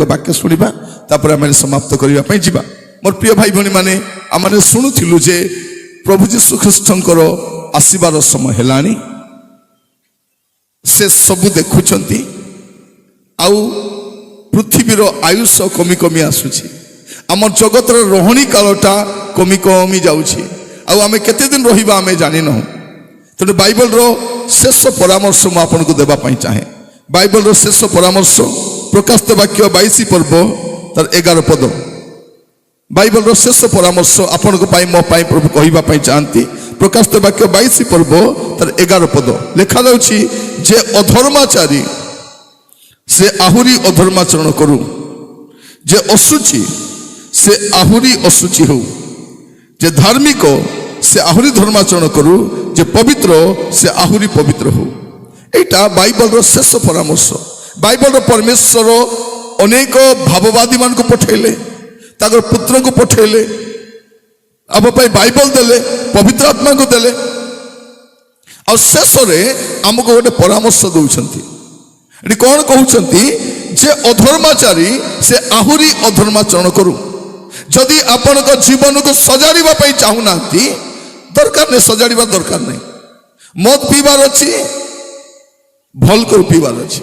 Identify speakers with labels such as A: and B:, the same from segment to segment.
A: वाक्य शुणा तापर आम समाप्त करने जा। मोर प्रिय भाई भनी माने आम शुणुलु जे प्रभु जीशु ख्रीष्टर आसबार समय है से सबू देखुंट आउ पृथ्वीर आयुष कमी कमी आसूची आम जगतर रोहणी कालटा कमी कमी जाऊँगी आम केते दिन रहिबा आमे जानि न तेणु बाइबल रो शेष परामर्श मु आपनको देबा पई चाहे। बाइबल रो शेष परामर्श प्रकाशित वाक्य 22 पर्व तार 11 पद बाइबल रो शेष परामर्श आपनको पई मो पई प्रभु कहिबा पई चाहंती। प्रकाशित वाक्य 22 पर्व तार 11 पद लिखा जाउछि जे अधर्माचारी से आहुरी अधर्माचरण करू जे अशुचि से आहुरी अशुचि हो जे धार्मिक से आहुरी धर्माचरण करू जे पवित्र से आहुरी पवित्र हो। एटा बाइबल रो शेष परामर्श। बाइबल रो परमेश्वर अनेक भाववादी मान को पठेले ताकर पुत्र को पठेले अब बाइबल देले पवित्र आत्मा को देले और शेष में आमको गोटे परामर्श दौरान ये कौन कहते जे अधर्माचारी से आहुरी अधर्माचरण करू जदि आपण जीवन को सजाड़ा चाहूना दरकार नहीं सजाड़ा दरकार नहीं मद पीबार अच्छी भल कर पीबार अच्छी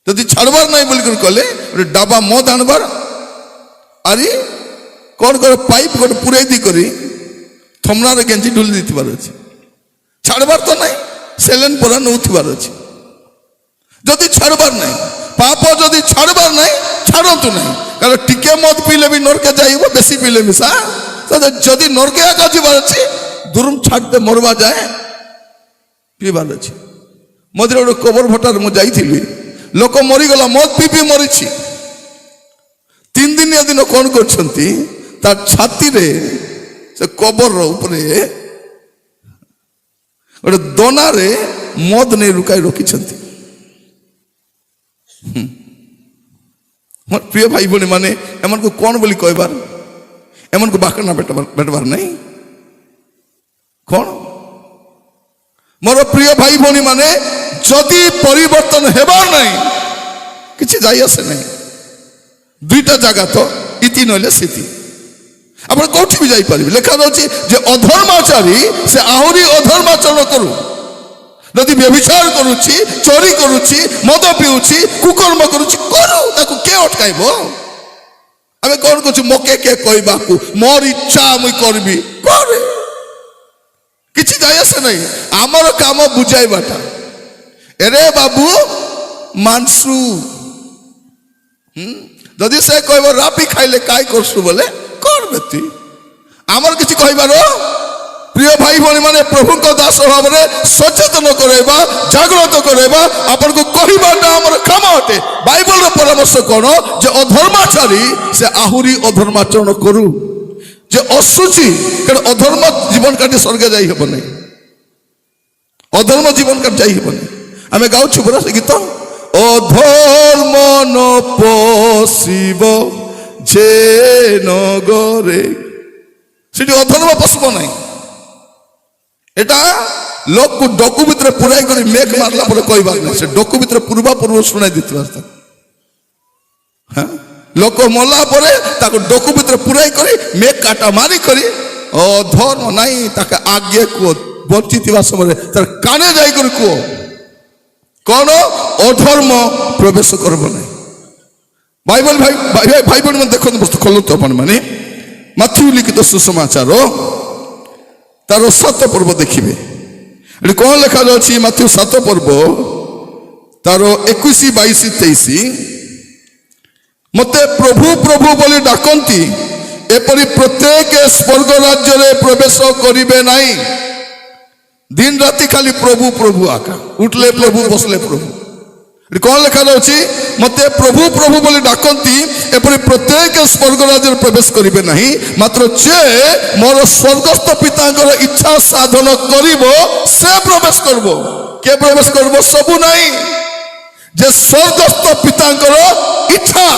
A: जदि छाड़बार नहीं बोल कले डाबा मद आणबार अरे कौन कर पाइप गोटे पुरे दी करी थमनार गेंजी ढुली दीबार अच्छी छाड़बार तो नहीं सेलेन परा नौथिबार अच्छी जदि छाड़बार नहीं पाप जदि छाड़बार नहीं छाड़तु नहीं कारण टिके मद पीले भी नरके जाइब बेसी पीले मिसा जदि नरके आका जीवार अच्छी दुरुम छाड़ते मरवा जाए पीबार अच्छी मझे गोटे कबर भटार मुझे लोक मरीगला मद पी पी मरी 3 दिन दिन कौन कर छाती रे से कबर उपरे गोटे दना रे मद नहीं रुकाई रखी। मोर प्रिय भाई भनी माने एमन को कौन बोली कहबार एमन को बाकना बेटबार नहीं कौन मोर प्रिय भाई भनी माने जदि परिवर्तन हेबार नहीं किछि जाई आसे नहीं दुईटा जगह तो इति नले सिति आपण कोठी भी जाई पारिबे लेखा रहछि जे अधर्माचारी से आहुरी अधर्माचरण करू जदि व्यभिचार करुछि चोरी करुछि मद पिउछि कुकर्म करुछि करू ताको के अटकाइबो आमे कोन कहछु मके के कहबाकू मोर इच्छा मुई करबी करे किछि जायसे नहीं आमर काम बुझाइबाटा एरे बाबू मानसु जदि से कहबो रापी खाइले काय करसु बोले करबेती आमर किछि कहबारो प्रिय भाई भनी माने प्रभु को दास भाव में सचेतन करैबा जागृत करैबा आपन को कहबाटा हमर काम अटे। बाइबल रो परामर्श कोन जे अधर्माचारी से आहुरी अधर्माचरण करू जे अशुचि कारण अधर्म जीवन काटी स्वर्ग जाई हेबो नै अधर्म जीवन काटी जाई हेबो नै आमे गाउछु बरा से गीत अधर्म न पसिब जे नगरे सेठी अधर्म पसबो नै एटा लोक को डकु भितर पुराई कर मेघ मारला पर कहबार नहीं से डकु भितर पूर्वा पूर्व सुनाई दितला हाँ लोक मरला परे ताको डकु भितर पुराई करी मेघ काटा मारी करी अधर्म नहीं ताके आगे को बंचितिबा समय तार काने जाई कर को कौन अधर्म प्रवेश करबो नहीं। बाइबल भाई भाई बहन मन देखो वस्तु खोलो तो अपन माने मत्थयु लिखित सुसमाचार तार 7 पर्व देखिए ये कौन लिखा जाए मत्थयु 7 पर्व तार 21 22 23 मते प्रभु प्रभु बोली डाकती एपरी प्रत्येक स्वर्ग राज्य रे प्रवेश करिवे नहीं दिन राति खाली प्रभु प्रभु आका उठले प्रभु बसले प्रभु कौन लिखा जाए मते प्रभु प्रभु बोली डाकती एपरी प्रत्येक स्वर्ग राज्य प्रवेश करिवे नहीं मात्र जे मोर स्वर्गस्थ पितांकर इच्छा साधन करिवो से प्रवेश करबो के प्रवेश करबो सबु नहीं जे स्वर्गस्थ पितांकर इच्छा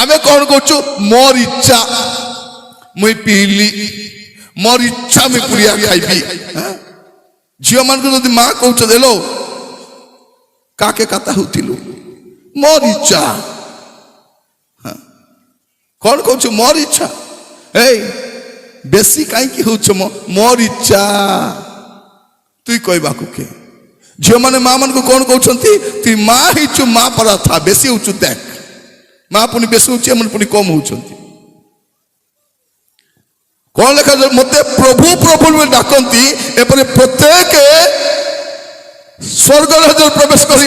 A: आमे कौन कहछु मोर इच्छा मुई पीली मोर इच्छा मुई पुरिया खाइबी झियो मान को जदि मां कहछ देलो काके कथा होतिलु मोर इच्छा कौन कहूँ मोर इच्छा ए बेसी कहीं हूँ मोर इच्छा तुई कहवा के झील मैंने माँ मन को कौन कहते तुई माँ हिचु माँ परा था बेसी हूँ देख माँ पुणी बेसी हूँ पुणी कम हो कौन लेखा मत प्रभु प्रभु डाकती एपरी प्रत्येक स्वर्ग राज्य प्रवेश करें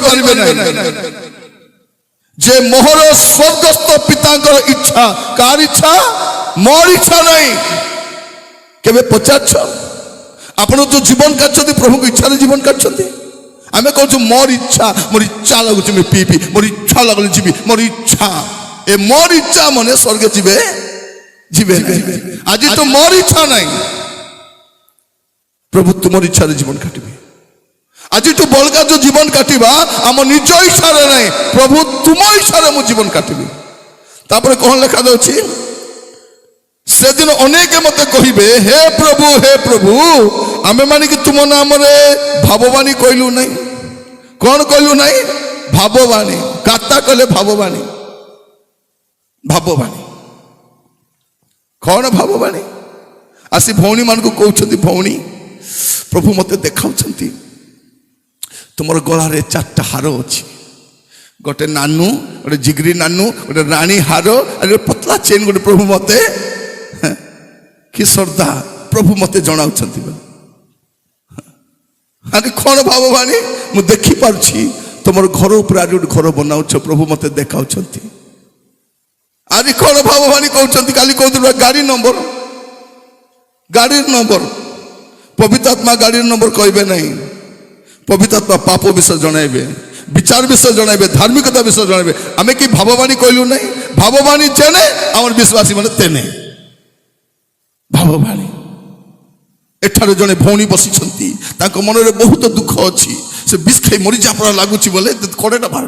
A: जे मोहर स्वर्गस्थ पिता इच्छा कार इच्छा मोर इच्छा नहीं केवे पचार आपण जो जीवन काटते प्रभु इच्छा जीवन काटते आम कहूँ मोर इच्छा लगुच मैं पी मोर इच्छा लगल जी मोर इच्छा ए मोर इच्छा मन स्वर्ग जीवे जीवे आज तो मोर इच्छा नहीं प्रभु तुम इच्छा जीवन काटबे आज तो बलगा जो जीवन काटिबा आम निज इच्छा नहीं प्रभु तुम इच्छा मु जीवन काटबी तापर कौन लिखा जाउछि से दिन अनेक मत कहिबे हे प्रभु आमे माने कि तुम नाम रे भाववाणी कहलु नहीं कौन कहलु नहीं भाववाणी काता कहले भाववाणी कौन भाववाणी आसी भौणी मान को कहउछंती भौणी प्रभु मते देखाउछंती तुमर गलारे 4टा हार अच्छी गोटे नानू गोटे जिगरी नानू गोटे राणी हार और पतला चेन गोटे प्रभु मते कि श्रद्धा प्रभु मते जनाउछंती अरे कौन भाववाणी मु देखि पारछि तुमर घर ऊपर आज गोटे घर बनाउछ प्रभु मते देखाउछंती आज कौन भाववाणी कहउछंती काली कहउथिबा गाड़ी नंबर पवित्र आत्मा गाड़ी नंबर कहबे नहीं पवित्र आत्मा पाप विषय जनइबे विचार विषय जनइबे धार्मिकता विषय जनइबे आमे कि भाववाणी कहलु नहीं भाववाणी जेने आम विश्वासी माने तेने भाववाणी एठारे जने भौणी बसी मन में बहुत दुख अच्छी से विष खाई मरीजा पड़ा लगुच बोले कड़ेटा बाहर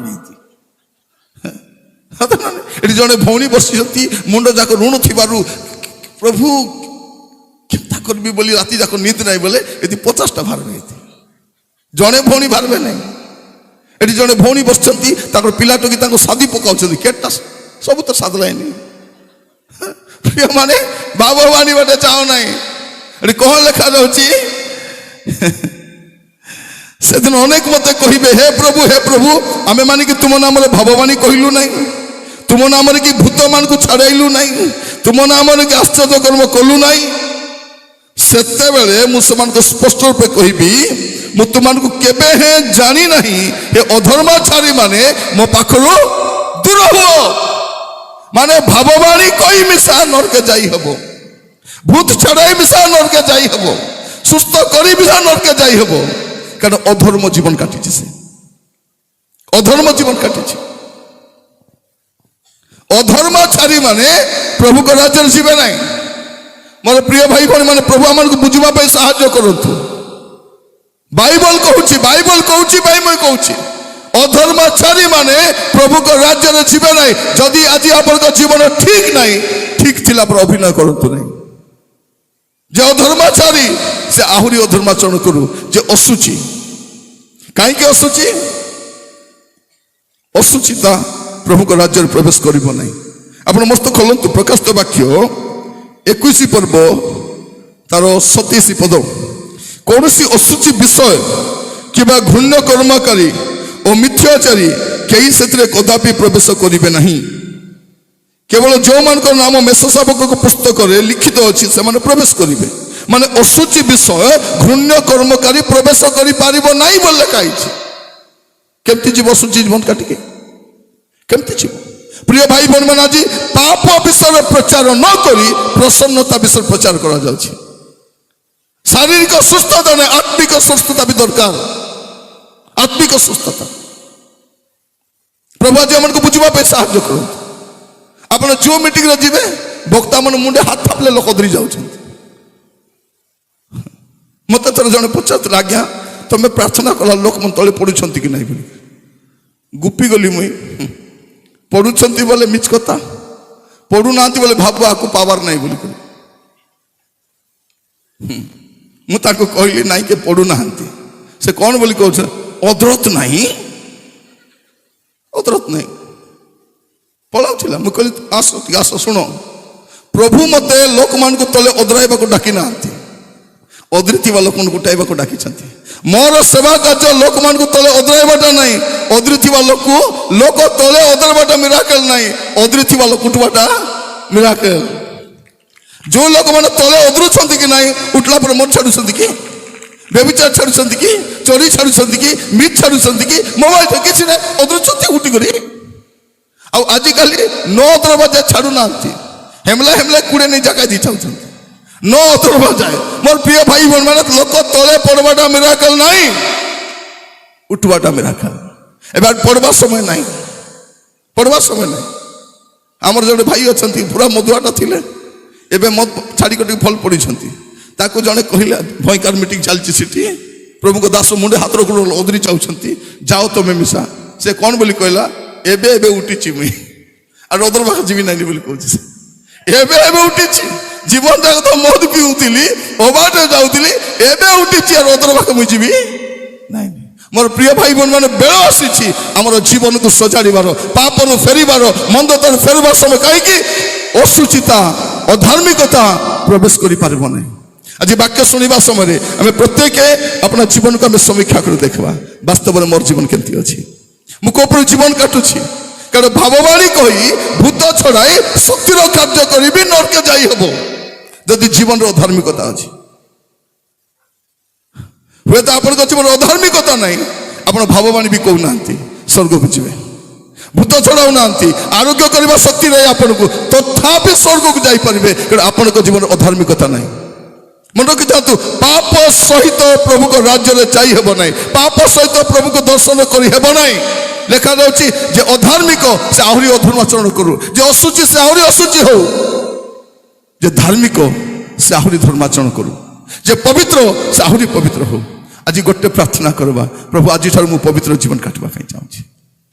A: ये जड़े भौणी बसी मुंड जाक ऋण थी प्रभु केता करबी बोली राति जाक नींद नहीं बोले ये 50टा बाहर जड़े भौणी बाहर नहीं ये जड़े भौणी बस पिला टोकी सादी पकाउछंती केटा सब तो साधलानी प्रिय माने भाववाणी बाटे चाहो नहीं ये कौन लिखा जाउछि से दिन अनेक मत कहिबे हे प्रभु आमे माने कि तुम नाम भाववाणी कहलु नहीं तुम नाम कि भूत मान को छाड़ाइलु नहीं तुम नाम कि आश्चर्य कर्म कलु नहीं सेते बेले मु समान को स्पष्ट रूप कहबी मु तुमको केबे हे जानी नहीं हे अधर्माचारी माने मो पाखरु दूर हो माने भाववाणी कई मिसा नरके जाई हबो भूत छड़ाई मिसा नरके जाई हबो सुस्थ करी मिसा नरके जाई हबो कारण अधर्म जीवन काटिछि से अधर्म जीवन काटिछि अधर्माचारी माने प्रभु को राज्य जीवे नहीं मोर प्रिय भाई भाई माने प्रभु आम को बुझा साहाय्य करतु बाइबल कहूँ बाइबल कहूँ अधर्माचारी माने प्रभु को राज्य में जीवे नहीं जदि आज आप जीवन ठीक नहीं ठीक थिला पर अभिनय करतु नहीं जे अधर्माचारी से आहुरी अधर्माचरण करू जे असुची कहीं असुचिता प्रभु को राज्य में प्रवेश करिबो नहीं आपण मस्त खोलंतु प्रकाशित वाक्य 21 पर्व तार 27 पद कौन सी असुचि विषय किबा घृण्य कर्मकारी और मिथ्याचारी कहीं से कदापि प्रवेश करिबे नहीं केवल जो मान नाम मेषशावक पुस्तक लिखित अच्छी से प्रवेश करेंगे माने असुचि विषय घृण्य कर्मकारी प्रवेश करि पारिबो नहीं बोल लिखाई केमती जीव असुचि जीवन काटिके केमती जीव प्रिय भाई बहन मान आज पाप विषय प्रचार न करी प्रसन्नता विषय प्रचार करा जाउछि शारीरिक सुस्थता नहीं आत्मिक सुस्थता भी दरकार आत्मिक सुस्थता प्रभु आज हमको बुझा साहाय्य करूँ आप जो मीटिंग रे जीवे वक्ता मन मुंडे हाथ थापले लोक धरी जाउछन मत थर जने पचार आज्ञा तुम प्रार्थना कला लोक मन तले पड़ुछंती कि नहीं बोली गुपी गली मुई पड़ुछंती बोले मिछ कथा पड़ू नांती बोले भाबो आको पावर नहीं बोली मु ताको कहली नहीं के पड़ू नांती से कौन बोली कहछ अद्रत नहीं ପଳାଉଥିଲା। ମୁଁ କହିଲି ଆସ ଟିକେ ଆସ ଶୁଣ, ପ୍ରଭୁ ମୋତେ ଲୋକମାନଙ୍କୁ ତଳେ ଅଦରାଇବାକୁ ଡାକି ନାହାନ୍ତି, ଅଦରିଥିବା ଲୋକମାନଙ୍କୁ ଉଠାଇବାକୁ ଡାକିଛନ୍ତି। ମୋର ସେବା କାର୍ଯ୍ୟ ଲୋକମାନଙ୍କୁ ତଳେ ଅଦରାଇବାଟା ନାହିଁ, ଅଦରିଥିବା ଲୋକ ତଳେ ଅଦରାଇବାଟା ମିରାକେଲ ନାହିଁ, ଅଦରିଥିବା ଲୋକ ଉଠବାଟା ମିରାକେଲ। ଯେଉଁ ଲୋକମାନେ ତଳେ ଅଦରୁଛନ୍ତି କି ନାହିଁ, ଉଠିଲା ପରେ ମଦ ଛାଡୁଛନ୍ତି କି, ବ୍ୟଭିଚାର ଛାଡୁଛନ୍ତି କି, ଚୋରି ଛାଡୁଛନ୍ତି କି, ମିଥ୍ ଛାଡୁଛନ୍ତି କି, ମୋବାଇଲ କିଛି ନାହିଁ, ଅଦରୁଛନ୍ତି ଉଠିକରି। ଆଉ ଆଜିକାଲି ନ ଅଦରବା ଯାଏ ଛାଡୁନାହାନ୍ତି, ହେମଲା ହେମଲା କୁড়େ ନେଇ ଜାଗା ଦେଇ ଚାହୁଁଛନ୍ତି, ନ ଅଦରବା ଯାଏ। ମୋର ପ୍ରିୟ ଭାଇ ଭଉଣୀ ମାନେ, ଲୋକ ତଳେ ପଡବାଟା ମିରାକେଲ ନାହିଁ, ଉଠବାଟା ମିରାକେଲ। ଏବେ ପଢବା ସମୟ ନାହିଁ, ପଢବା ସମୟ ନାହିଁ। ଆମର ଜଣେ ଭାଇ ଅଛନ୍ତି, ପୁରା ମଦୁଆଟା ଥିଲେ, ଏବେ ମଦ ଛାଡ଼ିକି ଟିକେ ଭଲ ପଡ଼ିଛନ୍ତି। ତାକୁ ଜଣେ କହିଲେ, ଭୟଙ୍କର ମିଟିଂ ଚାଲିଛି ସେଠି, ପ୍ରଭୁଙ୍କ ଦାସ ମୁଣ୍ଡେ ହାତ ଅଦରି ଚାହୁଁଛନ୍ତି, ଯାଅ ତମେ ମିଶା। ସେ କ'ଣ ବୋଲି କହିଲା, ଏବେ ଏବେ ଉଠିଛି ମୁଇଁ, ଆଉ ଅଦର ପାଖ ଯିବି ନାହିଁ ବୋଲି କହୁଛି। ସେ ଏବେ ଏବେ ଉଠିଛି, ଜୀବନ ଯାକ ତ ମଦ ପିଉଥିଲି, ଅବାଟେ ଯାଉଥିଲି, ଏବେ ଉଠିଛି, ଆଉ ଅଦର ପାଖ ମୁଇଁ ଯିବି ନାଇଁ। ମୋର ପ୍ରିୟ ଭାଇ ଭଉଣୀ ମାନେ, ବେଳ ଆସିଛି ଆମର ଜୀବନକୁ ସଜାଡ଼ିବାର, ପାପରୁ ଫେରିବାର, ମନ୍ଦତାରୁ ଫେରିବାର ସମୟ। କାହିଁକି? ଅଶୁଚିତା, ଅଧାର୍ମିକତା ପ୍ରବେଶ କରିପାରିବ ନାହିଁ। ଆଜି ବାକ୍ୟ ଶୁଣିବା ସମୟରେ ଆମେ ପ୍ରତ୍ୟେକ ଆପଣ ଜୀବନକୁ ଆମେ ସମୀକ୍ଷା କରି ଦେଖିବା, ବାସ୍ତବରେ ମୋର ଜୀବନ କେମିତି ଅଛି, ମୁଁ କୋଉପରି ଜୀବନ କାଟୁଛି। କାରଣ ଭାବବାଣୀ କହି ଭୂତ ଛଡ଼ାଇ ଶକ୍ତିର କାର୍ଯ୍ୟ କରିବି ନରକେ ଯାଇ ହେବ ଯଦି ଜୀବନର ଅଧାର୍ମିକତା ଅଛି। ହୁଏତ ଆପଣଙ୍କ ଜୀବନ ଅଧାର୍ମିକତା ନାହିଁ, ଆପଣ ଭାବବାଣୀ ବି କହୁନାହାନ୍ତି ସ୍ୱର୍ଗକୁ ଯିବେ, ଭୂତ ଛଡ଼ାଉନାହାନ୍ତି, ଆରୋଗ୍ୟ କରିବା ଶକ୍ତି ନାହିଁ ଆପଣଙ୍କୁ, ତଥାପି ସ୍ୱର୍ଗକୁ ଯାଇପାରିବେ, କାରଣ ଆପଣଙ୍କ ଜୀବନରେ ଅଧାର୍ମିକତା ନାହିଁ। ମନେ ରଖିଥାନ୍ତୁ, ପାପ ସହିତ ପ୍ରଭୁଙ୍କ ରାଜ୍ୟରେ ଯାଇ ହେବ ନାହିଁ, ପାପ ସହିତ ପ୍ରଭୁଙ୍କ ଦର୍ଶନ କରି ହେବ ନାହିଁ। ଲେଖାଯାଉଛି ଯେ ଅଧାର୍ମିକ ସେ ଆହୁରି ଅଧର୍ମ ଆଚରଣ କରୁ, ଯେ ଅଶୁଚି ସେ ଆହୁରି ଅଶୁଚି ହଉ, ଯେ ଧାର୍ମିକ ସେ ଆହୁରି ଧର୍ମାଚରଣ କରୁ, ଯେ ପବିତ୍ର ସେ ଆହୁରି ପବିତ୍ର ହଉ। ଆଜି ଗୋଟେ ପ୍ରାର୍ଥନା କରିବା, ପ୍ରଭୁ ଆଜିଠାରୁ ମୁଁ ପବିତ୍ର ଜୀବନ କାଟିବା ପାଇଁ ଚାହୁଁଛି।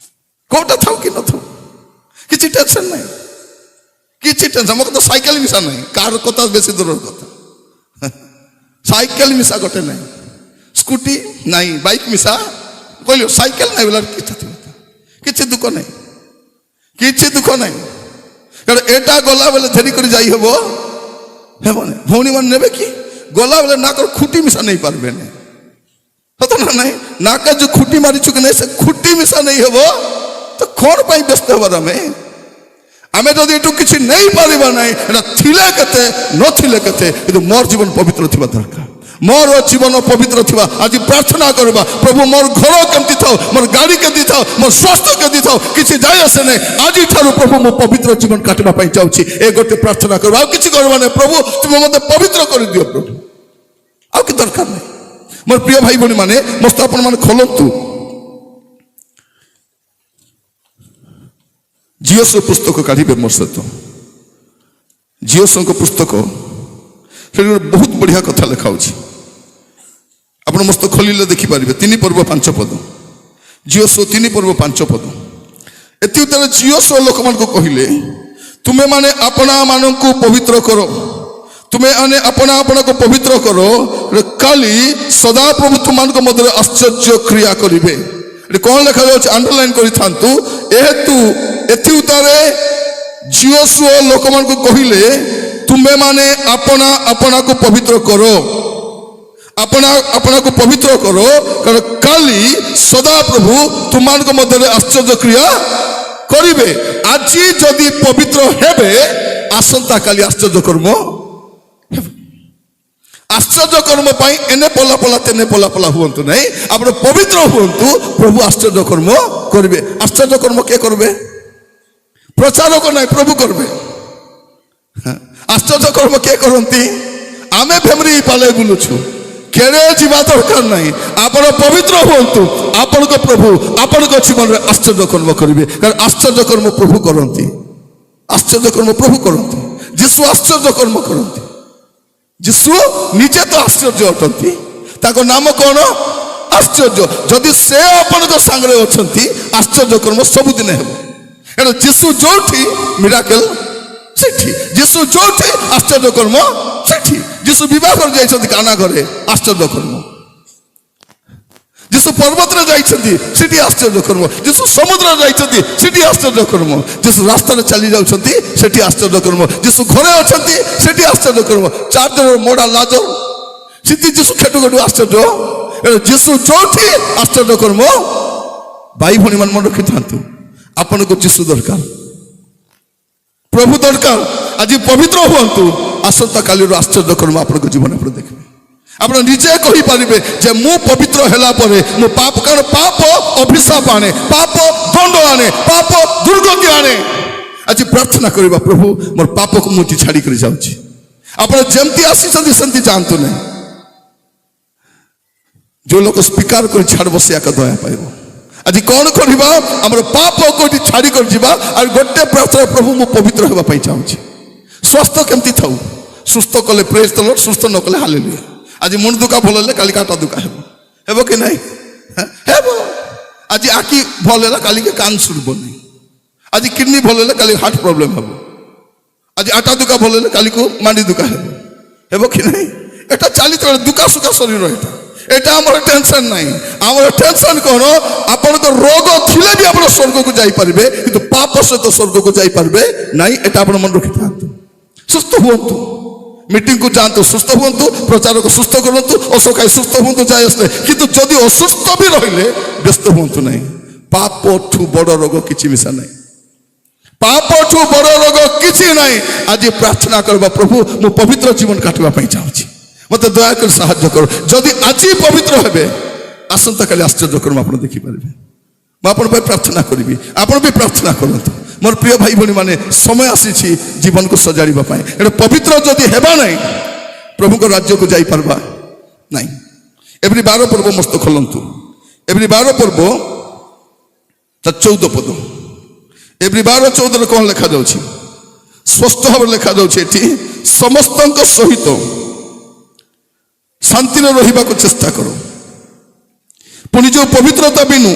A: କୋଉଟା ଥାଉ କି ନଥାଉ, କିଛି ଟେନସନ ନାହିଁ, କିଛି ଟେନସନ। ମୋ କଥା ସାଇକେଲ ମିଶା ନାହିଁ, କାହାର କଥା ବେଶୀ ଦୂରର କଥା, ସାଇକେଲ ମିଶା ଗୋଟେ ନାହିଁ, ସ୍କୁଟି ନାହିଁ, ବାଇକ୍ ମିଶା କହିଲି, ସାଇକେଲ ନାହିଁ ବୋଲେ କିଛି ଦୁଃଖ ନାହିଁ, କିଛି ଦୁଃଖ ନାହିଁ। କାରଣ ଏଟା ଗଲା ବେଲେ ଧରି କରି ଯାଇ ହେବ ହେବନି। ଭଉଣୀ ମାନେ ନେବେ କି ଗଲା ବେଲେ ନାକର খুঁটি ମିଶା ନେଇ ପାରିବେ ନାହିଁ, ସତ ନା ନାହିଁ? ନାକ ଯୋଉ খুঁটি ମାରିଛୁ କି ନାହିଁ, ସେ খুঁটি ମିଶା ନେଇ ହେବ ତ କ'ଣ ପାଇଁ ବ୍ୟସ୍ତ ହେବାର ଆମେ ଯଦି ଏଠୁ କିଛି ନେଇପାରିବା ନାହିଁ, ଏଟା ଥିଲେ କେତେ ନଥିଲେ କେତେ, କିନ୍ତୁ ମୋର ଜୀବନ ପବିତ୍ର ଥିବା ଦରକାର, ମୋର ଜୀବନ ପବିତ୍ର ଥିବା। ଆଜି ପ୍ରାର୍ଥନା କରିବା, ପ୍ରଭୁ ମୋର ଘର କେମିତି ଥାଉ, ମୋର ଗାଡ଼ି କେମିତି ଥାଉ, ମୋର ସ୍ୱାସ୍ଥ୍ୟ କେମିତି ଥାଉ, କିଛି ଯାଇ ଆସେ ନାହିଁ, ଆଜିଠାରୁ ପ୍ରଭୁ ମୁଁ ପବିତ୍ର ଜୀବନ କାଟିବା ପାଇଁ ଚାହୁଁଛି। ଏ ଗୋଟେ ପ୍ରାର୍ଥନା କରିବା, ଆଉ କିଛି କରିବା ନାହିଁ। ପ୍ରଭୁ ତୁମେ ମୋତେ ପବିତ୍ର କରିଦିଅ ପ୍ରଭୁ, ଆଉ କିଛି ଦରକାର ନାହିଁ। ମୋର ପ୍ରିୟ ଭାଇ ଭଉଣୀ ମାନେ, ମସ୍ତ ଆପଣମାନେ ଖୋଲନ୍ତୁ ଜିଓସ ପୁସ୍ତକ କାଢ଼ିବେ ମୋର ସହିତ। ଜିଓସଙ୍କ ପୁସ୍ତକ, ସେଠି ଗୋଟେ ବହୁତ ବଢ଼ିଆ କଥା ଲେଖା ଅଛି, ଆପଣ ମସ୍ତ ଖୋଲିଲେ ଦେଖିପାରିବେ। 3 ପର୍ବ 5 ପଦ, ଜିଓସ 3 ପର୍ବ 5 ପଦ। ଏତି ଉତ୍ତରେ ଜିଓସ ଲୋକମାନଙ୍କୁ କହିଲେ, ତୁମେ ମାନେ ଆପଣା ମାନଙ୍କୁ ପବିତ୍ର କର, ତୁମେ ମାନେ ଆପଣା ଆପଣାକୁ ପବିତ୍ର କର, କାଲି ସଦାପ୍ରଭୁ ତୁମମାନଙ୍କ ମଧ୍ୟରେ ଆଶ୍ଚର୍ଯ୍ୟ କ୍ରିୟା କରିବେ। ଏଠି କ'ଣ ଲେଖାଯାଉଛି ଆଣ୍ଡରଲାଇନ୍ କରିଥାନ୍ତୁ। ଏଥି ଉତ୍ତରେ ଜିଓସ ଲୋକମାନଙ୍କୁ କହିଲେ, ତୁମେ ମାନେ ଆପଣା ଆପଣାକୁ ପବିତ୍ର କର, ଆପଣା ଆପଣାକୁ ପବିତ୍ର କର, କାରଣ କାଲି ସଦାପ୍ରଭୁ ତୁମମାନଙ୍କ ମଧ୍ୟରେ ଆଶ୍ଚର୍ଯ୍ୟ କ୍ରିୟା କରିବେ। ଆଜି ଯଦି ପବିତ୍ର ହେବେ, ଆସନ୍ତା କାଲି ଆଶ୍ଚର୍ଯ୍ୟ କର୍ମ ହେବେ। ଆଶ୍ଚର୍ଯ୍ୟ କର୍ମ ପାଇଁ ଏନେ ପଲା ପଲା ତେନେ ପଲା ପଲା ହୁଅନ୍ତୁ ନାହିଁ, ଆପଣ ପବିତ୍ର ହୁଅନ୍ତୁ, ପ୍ରଭୁ ଆଶ୍ଚର୍ଯ୍ୟ କର୍ମ କରିବେ। ଆଶ୍ଚର୍ଯ୍ୟ କର୍ମ କିଏ କରିବେ? ପ୍ରଚାରକ ନାହିଁ, ପ୍ରଭୁ କରିବେ। ଆଶ୍ଚର୍ଯ୍ୟ କର୍ମ କିଏ କରନ୍ତି? ଆମେ ଫେମରି ପାଲେ ବୁଲୁଛୁ, କେଡ଼େ ଯିବା ଦରକାର ନାହିଁ। ଆପଣ ପବିତ୍ର ହୁଅନ୍ତୁ, ଆପଣଙ୍କ ପ୍ରଭୁ ଆପଣଙ୍କ ଜୀବନରେ ଆଶ୍ଚର୍ଯ୍ୟ କର୍ମ କରିବେ। କାରଣ ଆଶ୍ଚର୍ଯ୍ୟ କର୍ମ ପ୍ରଭୁ କରନ୍ତି, ଆଶ୍ଚର୍ଯ୍ୟ କର୍ମ ପ୍ରଭୁ କରନ୍ତି। ଯୀଶୁ ଆଶ୍ଚର୍ଯ୍ୟ କର୍ମ କରନ୍ତି, ଯୀଶୁ ନିଜେ ତ ଆଶ୍ଚର୍ଯ୍ୟ ଅଟନ୍ତି, ତାଙ୍କ ନାମ କ'ଣ? ଆଶ୍ଚର୍ଯ୍ୟ। ଯଦି ସେ ଆପଣଙ୍କ ସାଙ୍ଗରେ ଅଛନ୍ତି, ଆଶ୍ଚର୍ଯ୍ୟ କର୍ମ ସବୁଦିନେ ହେବ। କାରଣ ଯୀଶୁ ଯୋଉଠି ମିରାକେଲ ସେଠି, ଯୀଶୁ ଯୋଉଠି ଆଶ୍ଚର୍ଯ୍ୟ କର୍ମ ସେଠି। ଯୀଶୁ ବିବାହ କରି ଯାଇଛନ୍ତି କାନା ଘରେ, ଆଶ୍ଚର୍ଯ୍ୟ କର୍ମ। ଯୀଶୁ যিশু পর্বতরে যাইଛନ୍ତି সেটি আশ্চর্যকর্ম, যিশু সমুদ্রে যাইଛନ୍ତି সেটি আশ্চর্যকর্ম, যিশু রাস্তায় চালি যাচ্ছেন সেটি আশ্চর্যকর্ম, যিশু ঘরে অଛନ୍ତି সেটি আশ্চর্যকর্ম, 4 জনের মোড়া লাজর সেটি যিশু খেটু খেটু আশ্চর্য, যিশু ଯୋଉଠି ଆଶ୍ଚର୍ଯ୍ୟକର୍ମ। ଭାଇ ଭଉଣୀ ମାନେ ମନେ ରଖିଥାନ୍ତୁ, ଆପଣଙ୍କୁ ଯୀଶୁ ଦରକାର, ପ୍ରଭୁ ଦରକାର। ଆଜି ପବିତ୍ର ହୁଅନ୍ତୁ, ଆସନ୍ତା କାଲିର ଆଶ୍ଚର୍ଯ୍ୟକର୍ମ ଆପଣଙ୍କ ଜୀବନ ଆପଣ ଦେଖିବେ। ଆପଣ ନିଜେ କହିପାରିବେ ଯେ ମୁଁ ପବିତ୍ର ହେଲା ପରେ ମୁଁ ପାପ, କାରଣ ପାପ ଅଭିଶାପ ଆଣେ, ପାପ ଦଣ୍ଡ ଆଣେ, ପାପ ଦୁର୍ଗତି ଆଣେ। ଆଜି ପ୍ରାର୍ଥନା କରିବା, ପ୍ରଭୁ ମୋର ପାପକୁ ମୁଁ ଛାଡ଼ିକରି ଯାଉଛି। ଆପଣ ଯେମିତି ଆସିଛନ୍ତି ସେମିତି ଯାଆନ୍ତୁ ନାହିଁ। ଯେଉଁ ଲୋକ ସ୍ୱୀକାର କରି ଛାଡ଼ିବ ସେ ଏକା ଦୟା ପାଇବ। ଆଜି କ'ଣ କରିବା, ଆମର ପାପ କୋଉଠି ଛାଡ଼ିକରି ଯିବା। ଆଉ ଗୋଟେ ପ୍ରାର୍ଥନା, ପ୍ରଭୁ ମୁଁ ପବିତ୍ର ହେବା ପାଇଁ ଚାହୁଁଛି। ସ୍ୱାସ୍ଥ୍ୟ କେମିତି ଥାଉ, ସୁସ୍ଥ କଲେ ପ୍ରେଜ୍ ଦ ଲର୍ଡ, ସୁସ୍ଥ ନ କଲେ ହାଲେଲୁୟା। ଆଜି ମୁଣ୍ଡ ଦୁଃଖା ଭଲ ହେଲେ କାଲି କାଟା ଦୁଃଖା ହେବ କି ନାହିଁ? ହେବ। ଆଜି ଆଖି ଭଲ ହେଲା କାଲିକି କାନ ଶୁଣିବନି, ଆଜି କିଡନୀ ଭଲ ହେଲେ କାଲି ହାର୍ଟ ପ୍ରୋବ୍ଲେମ ହେବ, ଆଜି ଆଟା ଦୁଃଖା ଭଲ ହେଲେ କାଲିକୁ ମାଣ୍ଡି ଦୁଃଖା ହେବ କି ନାହିଁ? এটা ଚାଲିଥିବ ଦୁଃଖା ସୁଖା ଶରୀର। এটা ଆମର ଟେନସନ ନାହିଁ। ଆମର ଟେନସନ କ'ଣ, ଆପଣଙ୍କ ରୋଗ ଥିଲେ ବି ଆପଣ ସ୍ୱର୍ଗକୁ ଯାଇପାରିବେ, କିନ୍ତୁ ପାପ ସହିତ ସ୍ୱର୍ଗକୁ ଯାଇପାରିବେ ନାହିଁ। এটা ଆପଣ ମନେ ରଖିଥାନ୍ତୁ। ସୁସ୍ଥ ହୁଅନ୍ତୁ, ମିଟିଂକୁ ଯାଆନ୍ତୁ, ସୁସ୍ଥ ହୁଅନ୍ତୁ, ପ୍ରଚାରକୁ ସୁସ୍ଥ କରନ୍ତୁ, ଔଷଧ ଖାଇ ସୁସ୍ଥ ହୁଅନ୍ତୁ ଯାଇ ଆସିଲେ। କିନ୍ତୁ ଯଦି ଅସୁସ୍ଥ ବି ରହିଲେ ବ୍ୟସ୍ତ ହୁଅନ୍ତୁ ନାହିଁ। ପାପଠୁ ବଡ଼ ରୋଗ କିଛି ମିଶା ନାହିଁ, ପାପଠୁ ବଡ଼ ରୋଗ କିଛି ନାହିଁ। ଆଜି ପ୍ରାର୍ଥନା କରିବା, ପ୍ରଭୁ ମୁଁ ପବିତ୍ର ଜୀବନ କାଟିବା ପାଇଁ ଚାହୁଁଛି, ମତେ ଦୟାକରି ସାହାଯ୍ୟ କର। ଯଦି ଆଜି ପବିତ୍ର ହେବେ, ଆସନ୍ତାକାଲି ଆଶ୍ଚର୍ଯ୍ୟକର୍ମ ଆପଣ ଦେଖିପାରିବେ। ମୁଁ ଆପଣଙ୍କ ପାଇଁ ପ୍ରାର୍ଥନା କରିବି, ଆପଣ ବି ପ୍ରାର୍ଥନା କରନ୍ତୁ। ମୋର ପ୍ରିୟ ଭାଇ ଭଉଣୀ ମାନେ, ସମୟ ଆସିଛି ଜୀବନକୁ ସଜାଡ଼ିବା ପାଇଁ। ଏଟା ପବିତ୍ର ଯଦି ହେବା ନାହିଁ, ପ୍ରଭୁଙ୍କ ରାଜ୍ୟକୁ ଯାଇପାରିବା ନାହିଁ। ଏଭଳି 12 ପର୍ବ ମସ୍ତ ଖୋଲନ୍ତୁ। ଏଭଳି 12 ପର୍ବ ତା 14 ପଦ। ଏଭଳି 12:14 କ'ଣ ଲେଖାଯାଉଛି? ସ୍ପଷ୍ଟ ଭାବରେ ଲେଖାଯାଉଛି ଏଠି, ସମସ୍ତଙ୍କ ସହିତ ଶାନ୍ତିରେ ରହିବାକୁ ଚେଷ୍ଟା କର, ପୁଣି ଯେଉଁ ପବିତ୍ରତା ବିନୁ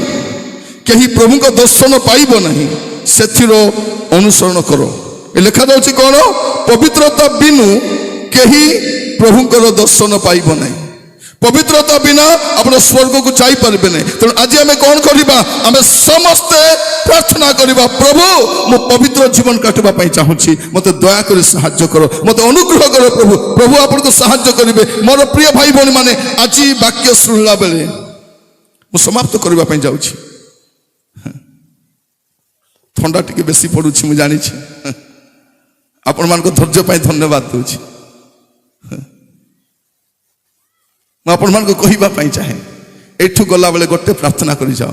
A: କେହି ପ୍ରଭୁଙ୍କ ଦର୍ଶନ ପାଇବ ନାହିଁ ସେଥିର ଅନୁସରଣ କର। ଏ ଲେଖାଯାଉଛି କ'ଣ? ପବିତ୍ରତା ବିନୁ କେହି ପ୍ରଭୁଙ୍କର ଦର୍ଶନ ପାଇବ ନାହିଁ। ପବିତ୍ରତା ବିନା ଆପଣ ସ୍ୱର୍ଗକୁ ଯାଇପାରିବେ ନାହିଁ। ତେଣୁ ଆଜି ଆମେ କ'ଣ କରିବା? ଆମେ ସମସ୍ତେ ପ୍ରାର୍ଥନା କରିବା, ପ୍ରଭୁ ମୁଁ ପବିତ୍ର ଜୀବନ କାଟିବା ପାଇଁ ଚାହୁଁଛି, ମୋତେ ଦୟାକରି ସାହାଯ୍ୟ କର, ମୋତେ ଅନୁଗ୍ରହ କର ପ୍ରଭୁ। ପ୍ରଭୁ ଆପଣଙ୍କୁ ସାହାଯ୍ୟ କରିବେ। ମୋର ପ୍ରିୟ ଭାଇ ଭଉଣୀ ମାନେ, ଆଜି ବାକ୍ୟ ଶୁଣିଲା ବେଳେ ମୁଁ ସମାପ୍ତ କରିବା ପାଇଁ ଯାଉଛି। ଥଣ୍ଡା ଟିକେ ବେଶୀ ପଡୁଛି ମୁଁ ଜାଣିଛି, ଆପଣମାନଙ୍କ ଧୈର୍ଯ୍ୟ ପାଇଁ ଧନ୍ୟବାଦ ଦେଉଛି। ମୁଁ ଆପଣମାନଙ୍କୁ କହିବା ପାଇଁ ଚାହେଁ, ଏଇଠୁ ଗଲାବେଳେ ଗୋଟେ ପ୍ରାର୍ଥନା କରିଯାଅ,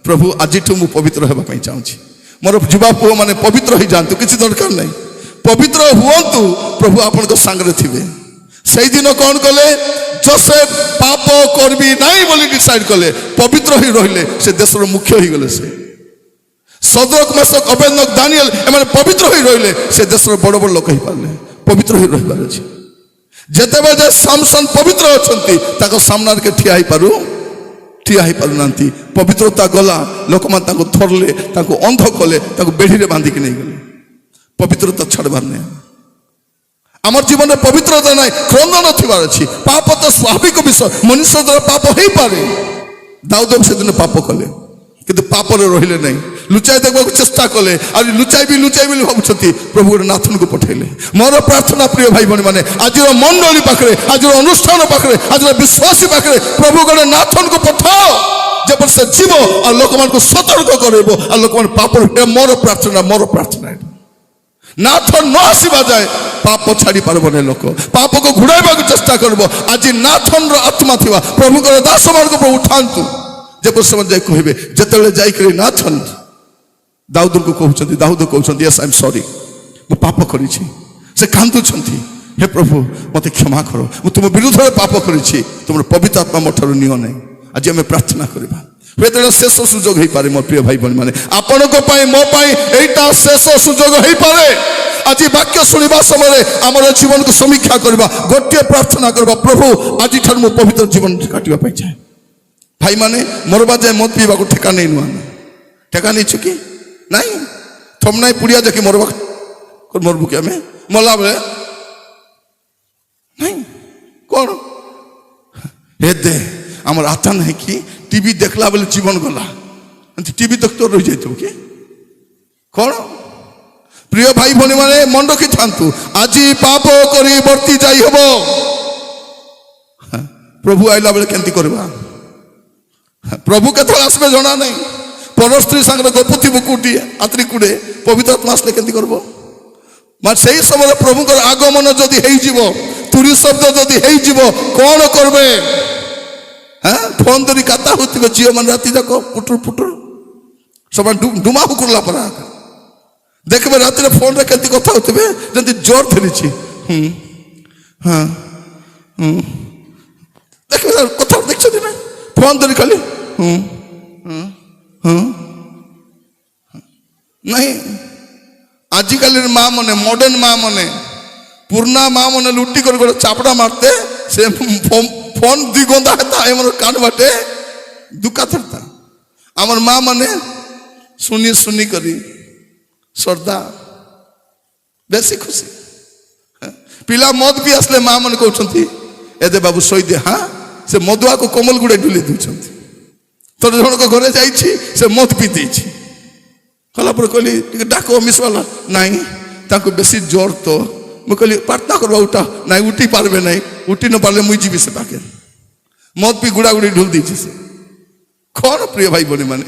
A: ପ୍ରଭୁ ଆଜିଠୁ ମୁଁ ପବିତ୍ର ହେବା ପାଇଁ ଚାହୁଁଛି। ମୋର ଯୁବା ପୁଅ ମାନେ ପବିତ୍ର ହେଇଯାଆନ୍ତୁ, କିଛି ଦରକାର ନାହିଁ, ପବିତ୍ର ହୁଅନ୍ତୁ, ପ୍ରଭୁ ଆପଣଙ୍କ ସାଙ୍ଗରେ ଥିବେ। ସେଇଦିନ କ'ଣ କଲେ? ଯୋସେଫ ପାପ କରିବି ନାହିଁ ବୋଲି ଡିସାଇଡ୍ କଲେ, ପବିତ୍ର ହେଇ ରହିଲେ, ସେ ଦେଶର ମୁଖ୍ୟ ହେଇଗଲେ। ସେ ସଦରକ ମେଷକ ଅବେଦନେଗୋ ଦାନିଏଲ ଏମାନେ ପବିତ୍ର ହେଇ ରହିଲେ, ସେ ଦେଶର ବଡ଼ ବଡ଼ ଲୋକ ହେଇପାରିଲେ। ପବିତ୍ର ହେଇ ରହିବାର ଅଛି। ଯେତେବେଳେ ଯେ ସାମସନ ପବିତ୍ର ଅଛନ୍ତି, ତାଙ୍କ ସାମ୍ନାରେ କେ ଠିଆ ହେଇପାରୁନାହାନ୍ତି। ପବିତ୍ରତା ଗଲା, ଲୋକମାନେ ତାଙ୍କୁ ଧରିଲେ, ତାଙ୍କୁ ଅନ୍ଧ କଲେ, ତାଙ୍କୁ ବେଢ଼ିରେ ବାନ୍ଧିକି ନେଇଗଲେ। ପବିତ୍ରତା ଛାଡ଼ିବାର ନାହିଁ। আমার জীবনে পবিত্রতা নাই, ক্রন্দন থিবার ଅଛି। পাপ তো স্বাভাবিক বিষয়, মনুষ্য দ্বারা পাপ হইপারে। দাউদ সেদিন পাপ কলে, কিন্তু পাপরে রহিলে নাই, লুচাই দেখବାକୁ চেষ্টা কলে। আর লুচাইবি ବୋଲି ভাবুଛନ୍ତି, প্রভু ଗୋଟେ নাথনକୁ পঠাইলে। ମୋର প্রার্থনা প্রিয় ভাই ভଉଣୀ ମାନେ, ଆଜିର ମଣ୍ଡଳୀ ପାଖରେ, ଆଜିର ଅନୁଷ୍ଠାନ ପାଖରେ, ଆଜିର ବିଶ୍ୱାସୀ ପାଖରେ ପ୍ରଭୁ ଗୋଟେ ନାଥନକୁ ପଠାଅ, ଯେପରି ସେ ଯିବ ଆଉ ଲୋକମାନଙ୍କୁ ସତର୍କ କରାଇବ, ଆଉ ଲୋକମାନେ ପାପରୁ। ମୋର ପ୍ରାର୍ଥନା ଏଇଟା। ନାଥ ନ ଆସିବା ଯାଏ ପାପ ଛାଡ଼ି ପାରିବନି ଲୋକ, ପାପକୁ ଘୁଡ଼ାଇବାକୁ ଚେଷ୍ଟା କରିବ। ଆଜି ନାଥନର ଆତ୍ମା ଥିବା ପ୍ରଭୁଙ୍କର ଦାସମାନଙ୍କୁ ପ୍ରଭୁ ଉଠାନ୍ତୁ, ଯେପରି ସେମାନେ ଯାଇ କହିବେ। ଯେତେବେଳେ ଯାଇକରି ନାଥନ ଦାଉଦଙ୍କୁ କହୁଛନ୍ତି, ଦାଉଦ କହୁଛନ୍ତି, ୟେସ୍ ଆଇ ଏମ୍ ସରି, ମୁଁ ପାପ କରିଛି। ସେ କାନ୍ଦୁଛନ୍ତି, ହେ ପ୍ରଭୁ ମୋତେ କ୍ଷମା କର, ମୁଁ ତୁମ ବିରୁଦ୍ଧରେ ପାପ କରିଛି, ତୁମର ପବିତ୍ର ଆତ୍ମା ମୋ ଠାରୁ ନିଅ ନାହିଁ। ଆଜି ଆମେ ପ୍ରାର୍ଥନା କରିବା। ହୁଏତ ଶେଷ ସୁଯୋଗ ହେଇପାରେ ମୋ ପ୍ରିୟ ଭାଇ ଭଉଣୀ ମାନେ, ଆପଣଙ୍କ ପାଇଁ ମୋ ପାଇଁ ଏଇଟା ଶେଷ ସୁଯୋଗ ହେଇପାରେ। ଆଜି ବାକ୍ୟ ଶୁଣିବା ସମୟରେ ଆମର ଜୀବନକୁ ସମୀକ୍ଷା କରିବା, ଗୋଟିଏ ପ୍ରାର୍ଥନା କରିବା, ପ୍ରଭୁ ଆଜିଠାରୁ ମୁଁ ପବିତ୍ର ଜୀବନ କାଟିବା ପାଇଁ ଚାହେଁ। ଭାଇମାନେ, ମରବା ଯାଏ ମଦ ପିଇବାକୁ ଠେକା ନେଇ ନୁଆ, ଠେକା ନେଇଛୁ କି ନାଇଁ? ଥମ ନାଇଁ ପୁଡ଼ିଆ ଯାକି ମରବୁ କି ଆମେ ମଲା ବେଳେ ନାଇଁ? କ'ଣ ହେ ଦେ আমার আশা নাই কি টিভি দেখলা বেলে জীবন গলা টিভি দেখতে রয়ে যাইতো কি কোন প্রিয় ভাই ভনী মানে মন রক্ষি থাকতু আজি পাপ করি বর্তি যাই হব প্রভু আইলা বেলে কেমতি করবা প্রভু কেতବେଳେ আসবে জনা নাই পর স্ত্রী সাংরে গপুথিব কুটি আত্রি কুড়ে পবিত্র আত্মা আসলে কেমতি করব মানে সেই সময় প্রভুঙ্কর আগমন যদি হইଯିব তুরি শব্দ যদি হইଯିব কোন করবে হ্যাঁ ফোন ধরি কাতা হইতিবে ঝিও মানে রাতি যাক পুটুর পুটুর সবাই ডুমা হুকুরলা পরা দেখবে রাত্রে ফোনরে কেমতি কথা হইতিবে যদি জোর ধরিছি হ্যাঁ দেখবে কথা দেখছো না ফোন ধরি খালি নাই আজিকালির মা মনে মডার্ন মা মনে পুরনা মা মনে লুটি করে করে চাপড়া মারতে সে ফোন দুই গন্ধা হেতা এমন কান বাটে দুকা থাকতা আমার মা মানে শুনি শুনি করি শ্রদ্ধা বেশি খুশি পিলা মদ পি আসলে মা মানে কହୁଛନ୍ତି এদে বাবু শୋଇ দে হ্যাঁ সে মদুয়াକୁ কমল গুড়ে ঢুলি ଦଉଛନ୍ତି তোর জଣକ ঘরে যাইছি সে মদ পি ଦେଇଛି কলা পরে কইলি ଟିକେ ডাক মিশওয়ালা নাই তাকে বেশি জ্বর তো ମୁଁ କହିଲି ପ୍ରାର୍ଥନା করবা উঠা নাই উঠি পারবে নাই উঠি ন পারলে মুই ଯିବି ସେ ପାଖେ মদ পি গুড়া গুড়ি ঢুল ଦେଇଛି ସେ কোন প্রিয় ভাই বনি মানে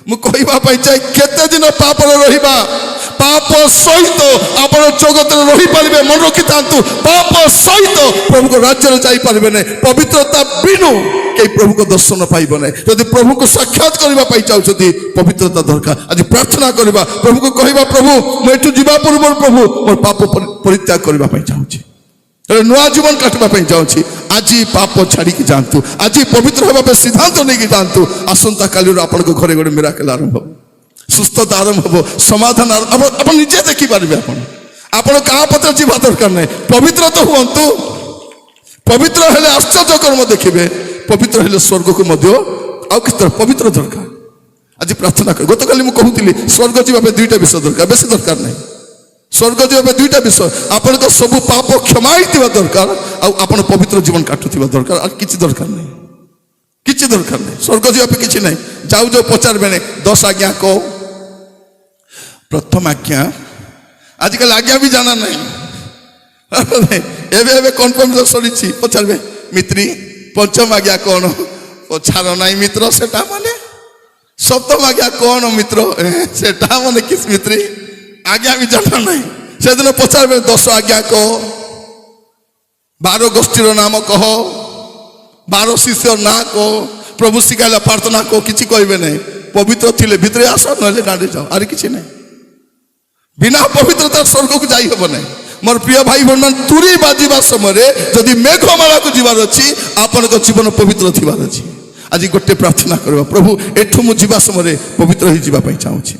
A: ମୁଁ କହିବା ପାଇଁ ଚାই କେତେ ଦିନ ପାପରେ ରହିବା ପାପ ସହିତ ଆପଣ ଜଗତରେ ରହିପାରିବେ ମନେ ରଖିଥାନ୍ତୁ ପାପ ସହିତ ପ୍ରଭୁଙ୍କ ରାଜ୍ୟରେ ଯାଇପାରିବେ ନାହିଁ ପବିତ୍ରତା ବିନୁ କେହି ପ୍ରଭୁଙ୍କ ଦର୍ଶନ ପାଇବ ନାହିଁ ଯଦି ପ୍ରଭୁଙ୍କୁ ସାକ୍ଷାତ କରିବା ପାଇଁ ଚାହୁଁଛନ୍ତି ପବିତ୍ରତା ଦରକାର ଆଜି ପ୍ରାର୍ଥନା କରିବା ପ୍ରଭୁଙ୍କୁ କହିବା ପ୍ରଭୁ ମୁଁ ଏଠୁ ଯିବା ପୂର୍ବରୁ ପ୍ରଭୁ ମୋର ପାପ ପରିତ୍ୟାଗ କରିବା ପାଇଁ ଚାହୁଁଛି ନୂଆ ଜୀବନ କାଟିବା ପାଇଁ ଚାହୁଁଛି ଆଜି ପାପ ଛାଡ଼ିକି ଯାଆନ୍ତୁ ଆଜି ପବିତ୍ର ହେବା ପାଇଁ ସିଦ୍ଧାନ୍ତ ନେଇକି ଯାଆନ୍ତୁ ଆସନ୍ତା କାଲିରୁ ଆପଣଙ୍କ ଘରେ ଗୋଟେ ମିରାକେଲ ଆରମ୍ଭ ହେବ ସୁସ୍ଥତା ଆରମ୍ଭ ହେବ ସମାଧାନ ଆପଣ ନିଜେ ଦେଖିପାରିବେ ଆପଣ କାହା ପତ୍ର ଯିବା ଦରକାର ନାହିଁ ପବିତ୍ର ତ ହୁଅନ୍ତୁ ପବିତ୍ର ହେଲେ ଆଶ୍ଚର୍ଯ୍ୟ କର୍ମ ଦେଖିବେ ପବିତ୍ର ହେଲେ ସ୍ୱର୍ଗକୁ ମଧ୍ୟ ଆଉ କିଛି ପବିତ୍ର ଦରକାର ଆଜି ପ୍ରାର୍ଥନା କର ଗତକାଲି ମୁଁ କହୁଥିଲି ସ୍ୱର୍ଗ ଯିବା ପାଇଁ ଦୁଇଟା ବିଷୟ ଦରକାର ବେଶୀ ଦରକାର ନାହିଁ ସ୍ୱର୍ଗ ଯିବା ପାଇଁ ଦୁଇଟା ବିଷୟ ଆପଣଙ୍କ ସବୁ ପାପ କ୍ଷମା ହେଇଥିବା ଦରକାର ଆଉ ଆପଣ ପବିତ୍ର ଜୀବନ କାଟୁଥିବା ଦରକାର ଆଉ କିଛି ଦରକାର ନାହିଁ କିଛି ଦରକାର ନାହିଁ ସ୍ୱର୍ଗ ଯିବା ପାଇଁ କିଛି ନାହିଁ ଯାଉ ଯାଉ ପଚାରିବେ ନାହିଁ 10 ଆଜ୍ଞା କହ ପ୍ରଥମ ଆଜ୍ଞା ଆଜିକାଲି ଆଜ୍ଞା ବି ଜାଣା ନାହିଁ ଏବେ ଏବେ କନଫର୍ମ ସରିଛି ପଚାରିବେ ମିତ୍ରୀ ପଞ୍ଚମ ଆଜ୍ଞା କ'ଣ ପଚାର ନାହିଁ ମିତ୍ର ସେଟା ମାନେ ସପ୍ତମ ଆଜ୍ଞା କ'ଣ ମିତ୍ର ସେଟା ମାନେ କିସ୍ ମିତ୍ରୀ ଆଜ୍ଞା ବି ଜାଣା ନାହିଁ ସେଦିନ ପଚାରିବେ 10 ଆଜ୍ଞା କହ 12 ଗୋଷ୍ଠୀର ନାମ କହ 12 ଶିଷ୍ୟର ନାଁ କହ ପ୍ରଭୁ ଶିଖାଇଲା ପ୍ରାର୍ଥନା କହ କିଛି କହିବେ ନାହିଁ ପବିତ୍ର ଥିଲେ ଭିତରେ ଆସ ନହେଲେ ଗାଡ଼ି ଯାଅ ଆରେ କିଛି ନାହିଁ ବିନା ପବିତ୍ରତା ସ୍ୱର୍ଗକୁ ଯାଇ ହେବ ନାହିଁ ମୋର ପ୍ରିୟ ଭାଇ ଭଉଣୀ ତୁରୀ ବାଜିବା ସମୟରେ ଯଦି ମେଘମାଳାକୁ ଯିବାର ଅଛି ଆପଣଙ୍କ ଜୀବନ ପବିତ୍ର ଥିବାର ଅଛି ଆଜି ଗୋଟେ ପ୍ରାର୍ଥନା କରିବା ପ୍ରଭୁ ଏଠୁ ମୁଁ ଯିବା ସମୟରେ ପବିତ୍ର ହେଇ ଯିବା ପାଇଁ ଚାହୁଁଛି